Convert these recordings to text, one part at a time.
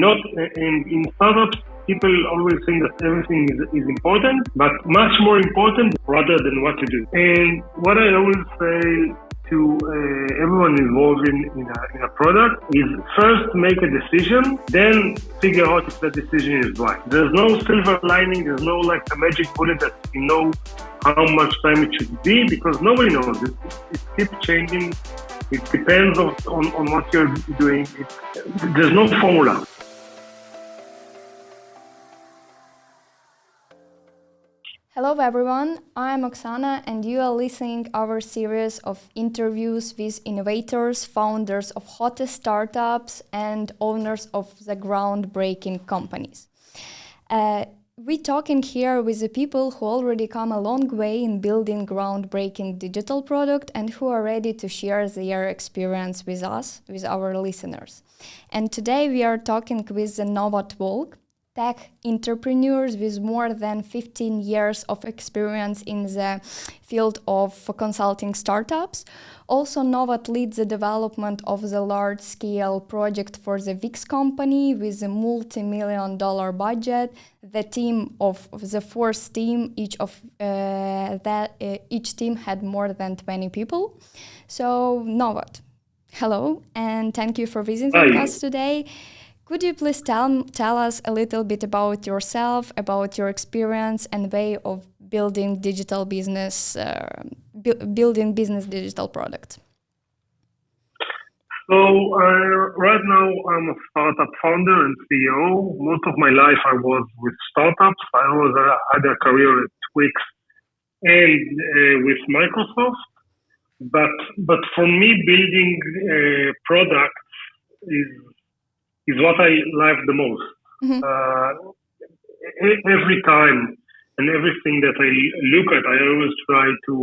not in startups, people always think that everything is important, but much more important rather than what to do. And what I always say to everyone involved in a product is first make a decision, then figure out if that decision is right. There's no silver lining, there's no like a magic bullet that you know how much time it should be, because nobody knows. It keeps changing. It depends on what you're doing. There's no formula. Hello everyone, I'm Oksana and you are listening our series of interviews with innovators, founders of hottest startups and owners of the groundbreaking companies. We're talking here with the people who already come a long way in building groundbreaking digital product and who are ready to share their experience with us, with our listeners. And today we are talking with the Navot Volk, tech entrepreneurs with more than 15 years of experience in the field of consulting startups. Also, Navot leads the development of the large-scale project for the VIX company with a multi-million-dollar budget. The team of the fourth team, each team had more than 20 people. So, Navot, hello, and thank you for visiting us today. Could you please tell us a little bit about yourself, about your experience and way of building digital business, digital product? So right now I'm a startup founder and CEO. Most of my life I was with startups. I had a career at Twix and with Microsoft. But for me, building products is what I like the most. Mm-hmm. Every time and everything that I look at, I always try to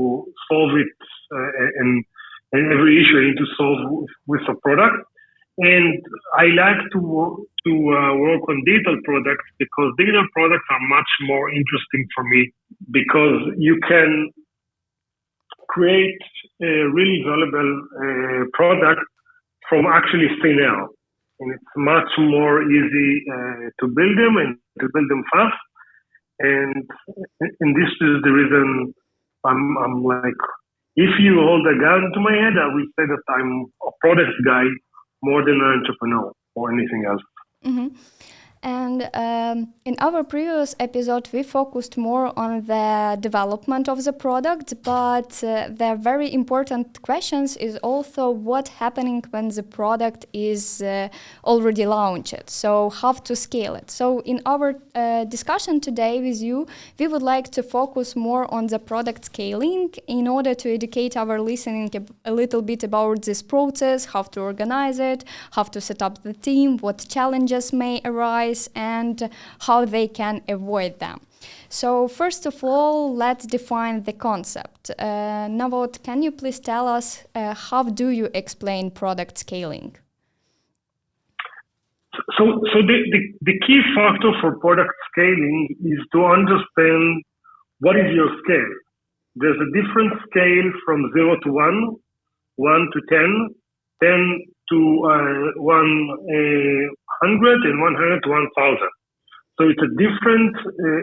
solve it, and every issue I need to solve with a product. And I like to work on digital products because digital products are much more interesting for me because you can create a really valuable product from actually thin air. And it's much more easy to build them and to build them fast. And this is the reason I'm like, if you hold a gun to my head, I will say that I'm a product guy more than an entrepreneur or anything else. Mm-hmm. And in our previous episode, we focused more on the development of the product, but the very important questions is also what's happening when the product is already launched. So how to scale it. So in our discussion today with you, we would like to focus more on the product scaling in order to educate our listening a little bit about this process, how to organize it, how to set up the team, what challenges may arise, and how they can avoid them. So first of all, let's define the concept. Navot, can you please tell us how do you explain product scaling? So the key factor for product scaling is to understand what is your scale. There's a different scale from 0 to 1, 1 to 10, 10 to 100 and 100 to 1,000. So it's a different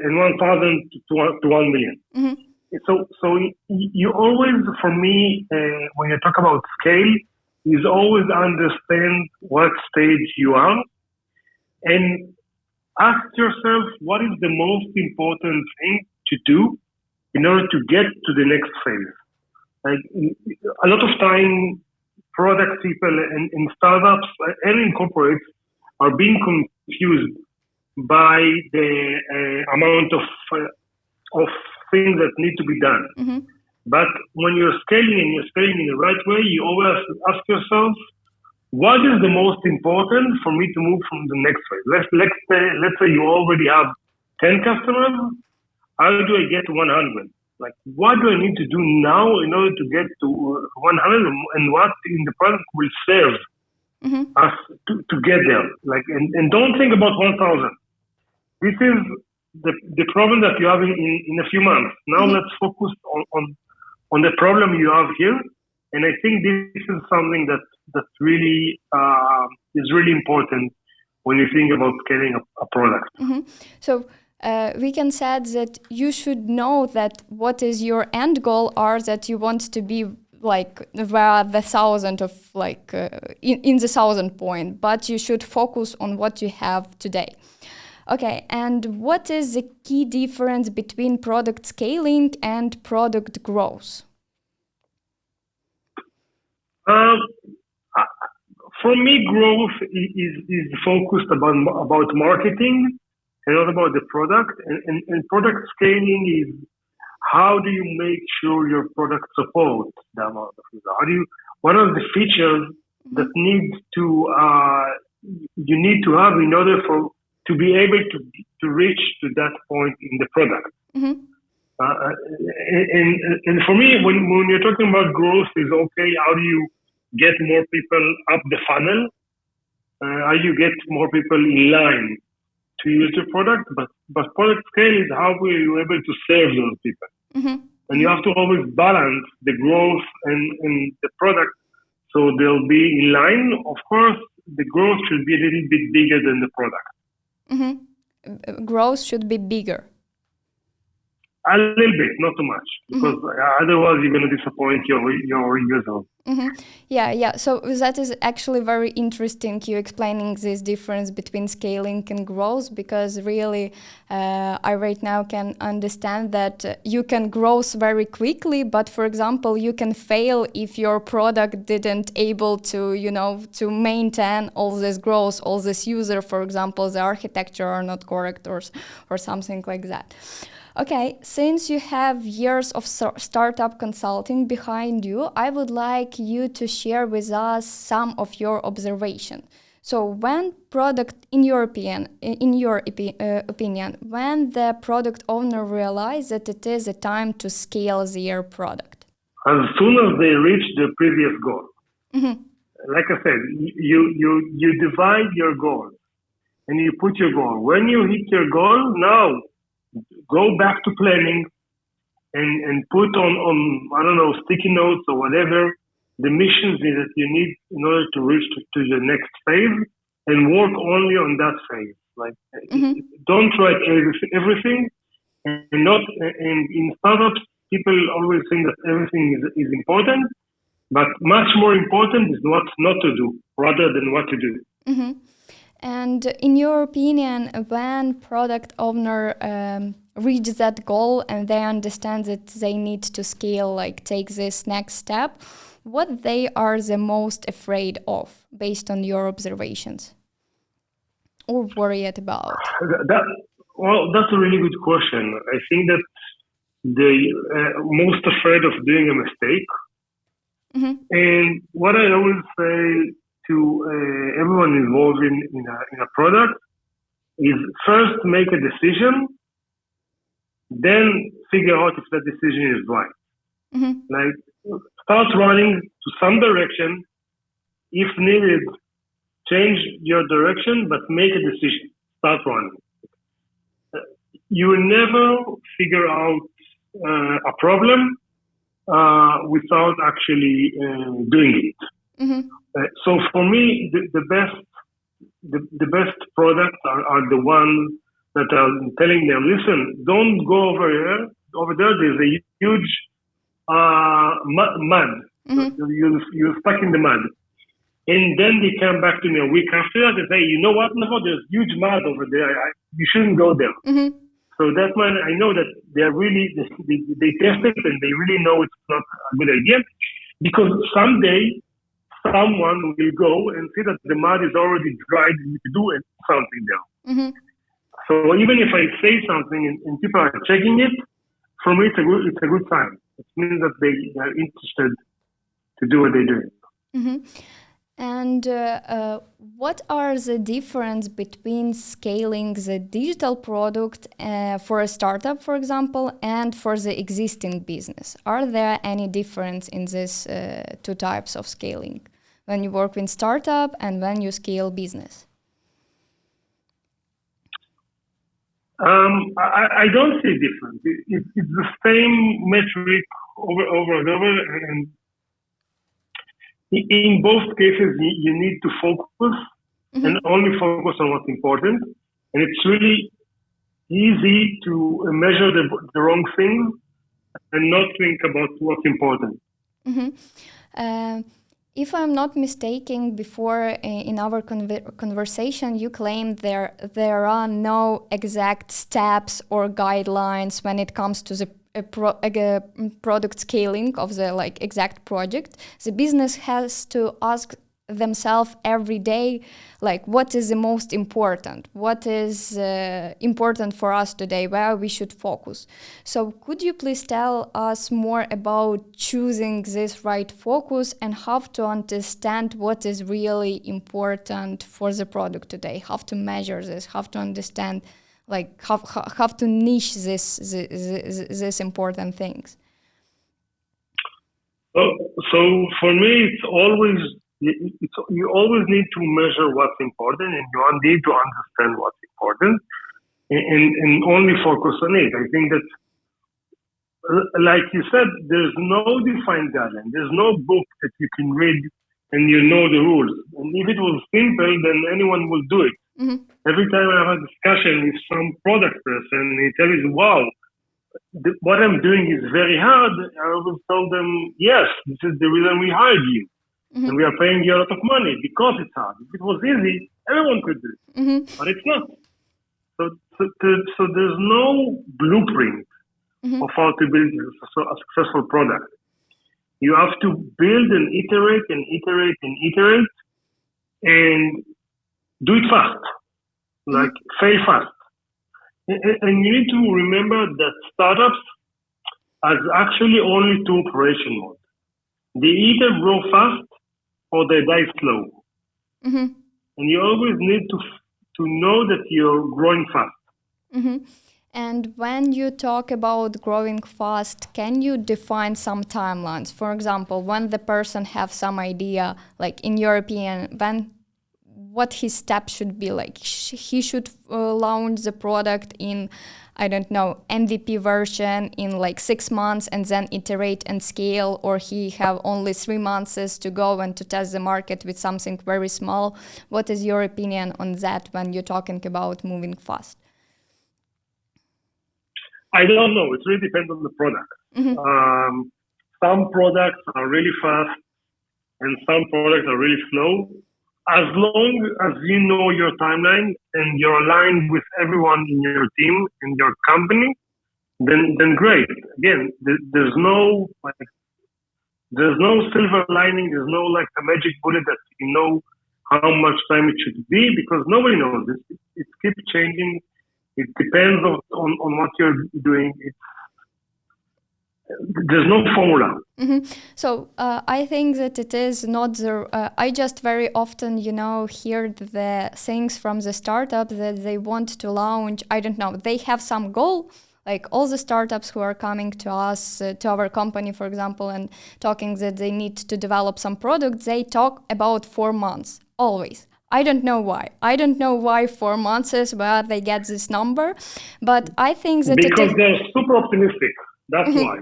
in 1,000 to 1 million. Mm-hmm. So you always, for me, when you talk about scale, is always understand what stage you are and ask yourself what is the most important thing to do in order to get to the next phase. Like a lot of time, product people in startups and in corporates are being confused by the amount of things that need to be done. Mm-hmm. But when you're scaling and you're scaling in the right way, you always ask yourself, what is the most important for me to move from the next phase? Let's say you already have 10 customers. How do I get to 100? Like, what do I need to do now in order to get to 100, and what in the product will serve us to get there? Like, and don't think about 1,000. This is the problem that you have in a few months. Now let's focus on the problem you have here. And I think this is something that really is really important when you think about scaling a product. So we can say that you should know that what is your end goal, or that you want to be like where the thousand of like in the 1,000 point, but you should focus on what you have today. Okay, and what is the key difference between product scaling and product growth? For me, growth is focused about marketing and not about the product. And product scaling is how do you make sure your product supports the amount of users? What are the features that you need to have in order to be able to reach to that point in the product? And for me, when you're talking about growth, is okay. How do you get more people up the funnel? How you get more people in line to use the product? But product scale is how are you able to serve those people? And you have to always balance the growth and the product so they'll be in line. Of course, the growth should be a little bit bigger than the product. Growth should be bigger. A little bit, not too much, because otherwise you're going to disappoint your users. Yeah. So that is actually very interesting, you explaining this difference between scaling and growth, because really I right now can understand that you can grow very quickly, but for example, you can fail if your product didn't able to, to maintain all this growth, all this user, for example, the architecture are not correct or something like that. Okay, since you have years of startup consulting behind you, I would like you to share with us some of your observations. So when in your opinion, when the product owner realizes that it is a time to scale their product? As soon as they reach the previous goal. Like I said, you divide your goal and you put your goal. When you hit your goal, now go back to planning and put on I don't know, sticky notes or whatever, the missions that you need in order to reach to the next phase, and work only on that phase. Like don't write everything, and in startups, people always think that everything is important, but much more important is what not to do rather than what to do. And in your opinion, when product owner reach that goal and they understand that they need to scale, like take this next step, what they are the most afraid of based on your observations or worried about? That's a really good question. I think that they most afraid of doing a mistake. And what I always say to everyone involved in a product is first make a decision, then figure out if that decision is right. Like start running to some direction. If needed, change your direction, but make a decision. Start running. You will never figure out a problem without actually doing it. So for me, the best products are the ones that are telling them, listen, don't go over here. Over there, there's a huge mud. You're stuck in the mud. And then they come back to me a week after that and say, you know what, Navot, there's huge mud over there. You shouldn't go there. So that one, I know that they test it and they really know it's not a good idea, because someday someone will go and see that the mud is already dried and you can do something there. So even if I say something and people are checking it, for me it's a good sign. It means that they are interested to do what they're doing. And what are the difference between scaling the digital product for a startup, for example, and for the existing business? Are there any difference in these two types of scaling when you work with startup and when you scale business? I don't see difference. It's the same metric over and over, and in both cases, you need to focus and only focus on what's important. And it's really easy to measure the wrong thing and not think about what's important. If I'm not mistaken, before in our conversation, you claimed there are no exact steps or guidelines when it comes to the product scaling of the exact project. The business has to ask themselves every day, what is the most important, what is important for us today, where we should focus. So could you please tell us more about choosing this right focus and how to understand what is really important for the product today, how to measure this, how to understand, how to niche this important things? So for me, you always need to measure what's important, and you need to understand what's important, and only focus on it. I think that, like you said, there's no defined guideline. There's no book that you can read and you know the rules. And if it was simple, then anyone will do it. Mm-hmm. Every time I have a discussion with some product person, he tells me, wow, what I'm doing is very hard. I always tell them, yes, this is the reason we hired you. Mm-hmm. And we are paying you a lot of money because it's hard. If it was easy, everyone could do it. Mm-hmm. But it's not. So there's no blueprint mm-hmm. of how to build a successful product. You have to build and iterate and iterate and iterate and do it fast, like fail fast. And you need to remember that startups has actually only two operation modes. They either grow fast or they die slow. Mm-hmm. And you always need to know that you're growing fast. Mm-hmm. And when you talk about growing fast, can you define some timelines? For example, when the person have some idea, in your opinion, what his steps should be like? He should launch the product in, I don't know, MVP version in 6 months and then iterate and scale, or he have only 3 months to go and to test the market with something very small. What is your opinion on that when you're talking about moving fast? I don't know. It really depends on the product. Mm-hmm. Some products are really fast and some products are really slow. As long as you know your timeline and you're aligned with everyone in your team and your company, then great. Again, there's no silver lining. There's no a magic bullet that you know how much time it should be, because nobody knows this. It keeps changing. It depends on what you're doing. There's no formula. Mm-hmm. So I think that it is not the... I just very often, hear the things from the startup that they want to launch. I don't know. They have some goal, all the startups who are coming to us, to our company, for example, and talking that they need to develop some product, they talk about 4 months, always. I don't know why. I don't know why 4 months is where they get this number, but I think that because they're super optimistic. That's why.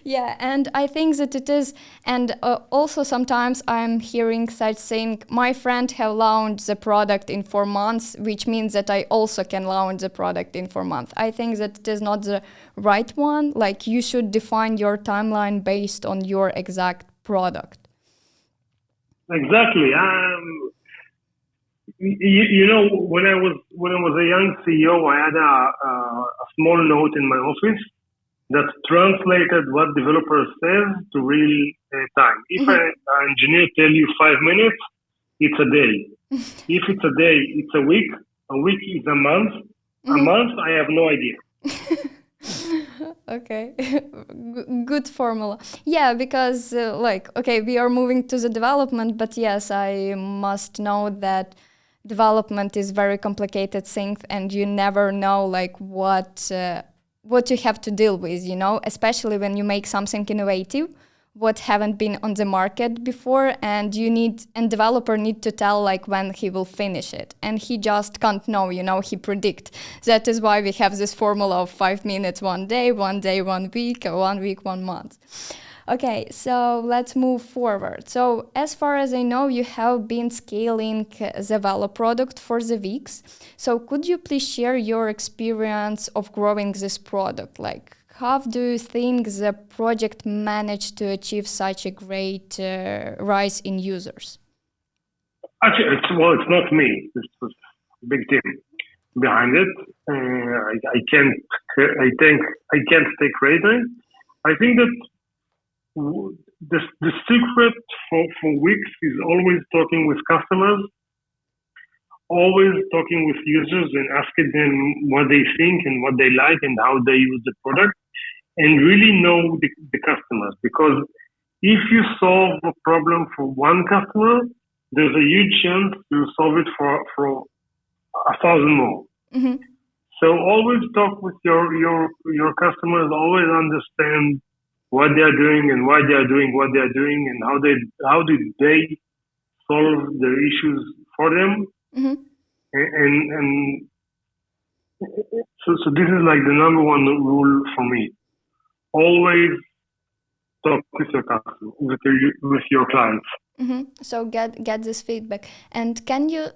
Yeah, and I think that it is, and also sometimes I'm hearing such thing, my friend have launched the product in 4 months, which means that I also can launch the product in 4 months. I think that it is not the right one. You should define your timeline based on your exact product. Exactly. When I was a young CEO, I had a small note in my office that translated what developer says to real time. If an engineer tell you 5 minutes, it's a day. If it's a day, it's a week. A week is a month. A month, I have no idea. Okay, good formula. Yeah, because we are moving to the development, but yes, I must know that development is very complicated thing, and you never know what you have to deal with, especially when you make something innovative, what haven't been on the market before, and developer need to tell when he will finish it, and he just can't know, he predict. That is why we have this formula of 5 minutes 1 day, 1 day 1 week, or 1 week 1 month. Okay, so let's move forward. So as far as I know, you have been scaling the Velo product for the weeks. So could you please share your experience of growing this product? Like, how do you think the project managed to achieve such a great rise in users? Actually, it's not me. It's a big team behind it. I can't. I can't take credit. I think that the secret for Wix is always talking with customers, always talking with users and asking them what they think and what they like and how they use the product, and really know the customers. Because if you solve a problem for one customer, there's a huge chance you solve it for 1,000 more. Mm-hmm. So always talk with your customers. Always understand what they are doing and why they are doing what they are doing and how did they solve the issues for them. Mm-hmm. And so this is like the number one rule for me. Always talk with your customers, with your clients. Mm-hmm. So get this feedback. And can you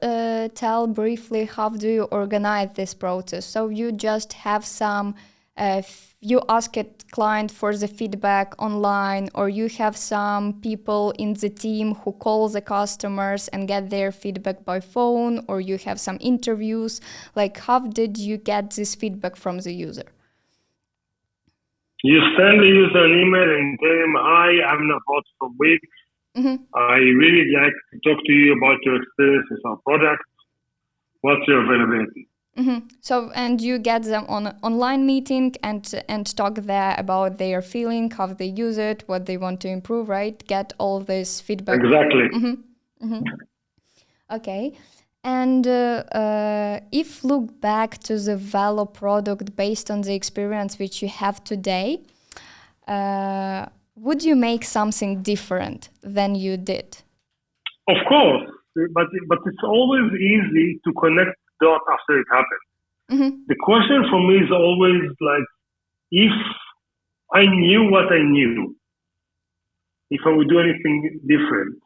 tell briefly how do you organize this process? So you just have some, you ask a client for the feedback online, or you have some people in the team who call the customers and get their feedback by phone, or you have some interviews. Like, how did you get this feedback from the user? You send the user an email and tell him, "Hi, I'm Navot from Wix. Mm-hmm. I really like to talk to you about your experience with our product. What's your availability?" Mm-hmm. So, and you get them on an online meeting and talk there about their feeling, how they use it, what they want to improve, right? Get all this feedback. Exactly. Mm-hmm. Mm-hmm. Okay. And if look back to the Velo product based on the experience which you have today, would you make something different than you did? Of course, but it's always easy to connect dots after it happens. Mm-hmm. The question for me is always like, if I knew what I knew, if I would do anything different.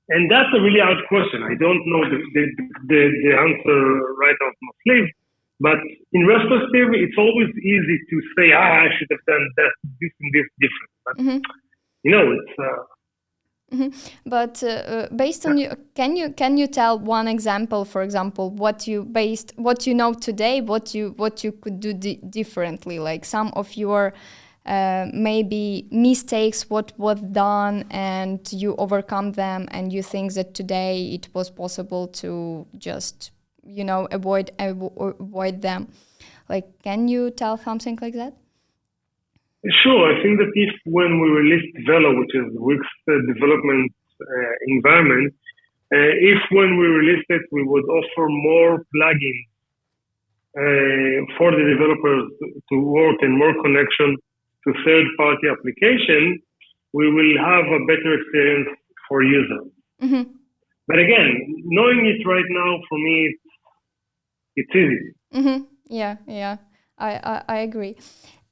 And that's a really hard question. I don't know the answer right off my sleeve. But in retrospective, it's always easy to say, I should have done this and this different. But, it's... Mm-hmm. But based on you, can you tell one example? For example, what you know today, what you could do differently, like some of your maybe mistakes, what was done, and you overcome them, and you think that today it was possible to just avoid them. Like, can you tell something like that? Sure. I think that if when we released Velo, which is Wix development environment, if when we released it, we would offer more plugins for the developers to work and more connection to third-party application, we will have a better experience for users. Mm-hmm. But again, knowing it right now, for me, it's easy. Mm-hmm. Yeah, I agree.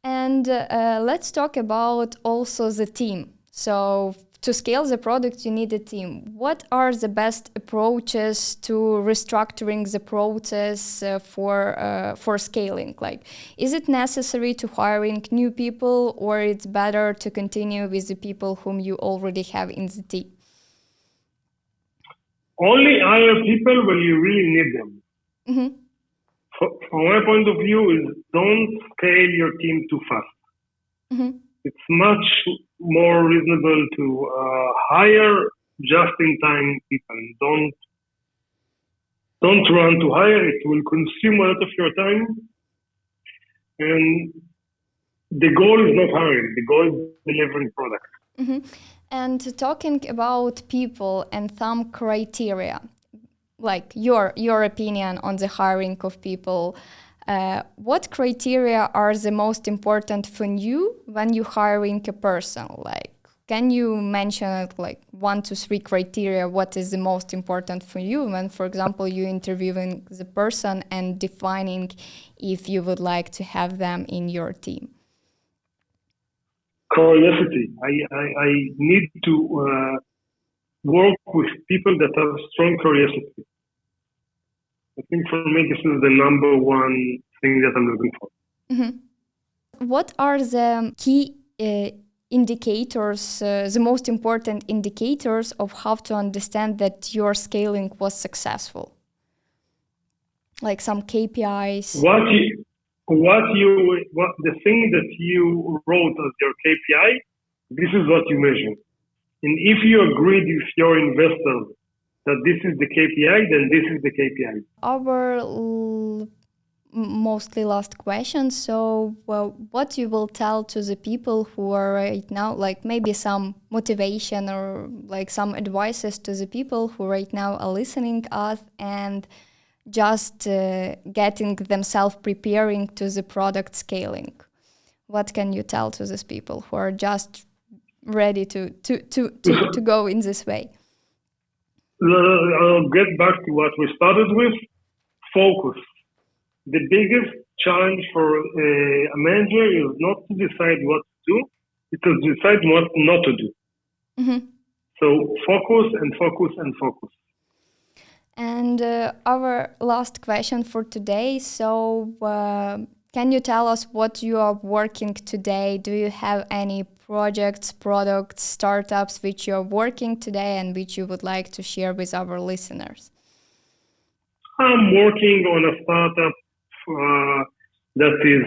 And let's talk about also the team. So to scale the product, you need a team. What are the best approaches to restructuring the process for scaling? Like, is it necessary to hiring new people, or it's better to continue with the people whom you already have in the team? Only hire people when you really need them. Mm-hmm. From my point of view, is don't scale your team too fast. Mm-hmm. It's much more reasonable to hire just-in-time people. Don't run to hire. It will consume a lot of your time. And the goal is not hiring. The goal is delivering products. Mm-hmm. And talking about people and some criteria, like your opinion on the hiring of people, what criteria are the most important for you when you're hiring a person? Like, can you mention like 1 to 3 criteria? What is the most important for you when, for example, you're interviewing the person and defining if you would like to have them in your team? Curiosity. I need to work with people that have strong curiosity. I think for me, this is the number one thing that I'm looking for. Mm-hmm. What are the key indicators, the most important indicators of how to understand that your scaling was successful? Like some KPIs? The thing that you wrote as your KPI, this is what you measure. And if you agreed with your investors that this is the KPI, then this is the KPI. Our mostly last question. So, what you will tell to the people who are right now, like maybe some motivation or like some advices to the people who right now are listening us and just getting themselves preparing to the product scaling? What can you tell to these people who are just ready to go in this way? I'll get back to what we started with. Focus. The biggest challenge for a manager is not to decide what to do, it's to decide what not to do. Mm-hmm. So focus and focus and focus. And our last question for today. So can you tell us what you are working today? Do you have any projects, products, startups which you're working today and which you would like to share with our listeners? I'm working on a startup that is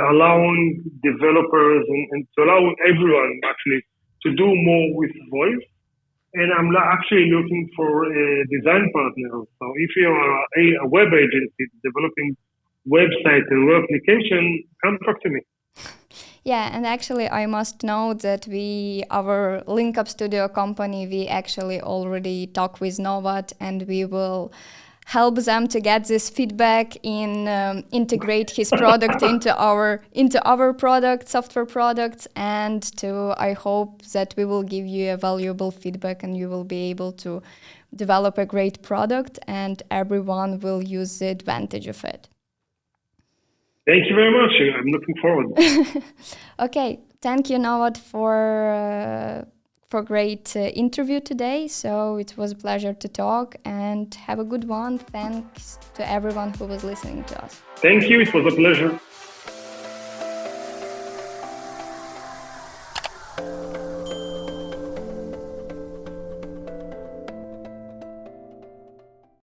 allowing developers and to allow everyone actually to do more with voice. And I'm actually looking for design partners. So if you are a web agency developing website and web application, come talk to me. Yeah, and actually I must note that our Link Up Studio company, we actually already talk with Navot, and we will help them to get this feedback in integrate his product into our product, software products, and I hope that we will give you a valuable feedback and you will be able to develop a great product and everyone will use the advantage of it. Thank you very much. I'm looking forward. Okay, thank you, Navot, for great interview today. So it was a pleasure to talk and have a good one. Thanks to everyone who was listening to us. Thank you. It was a pleasure.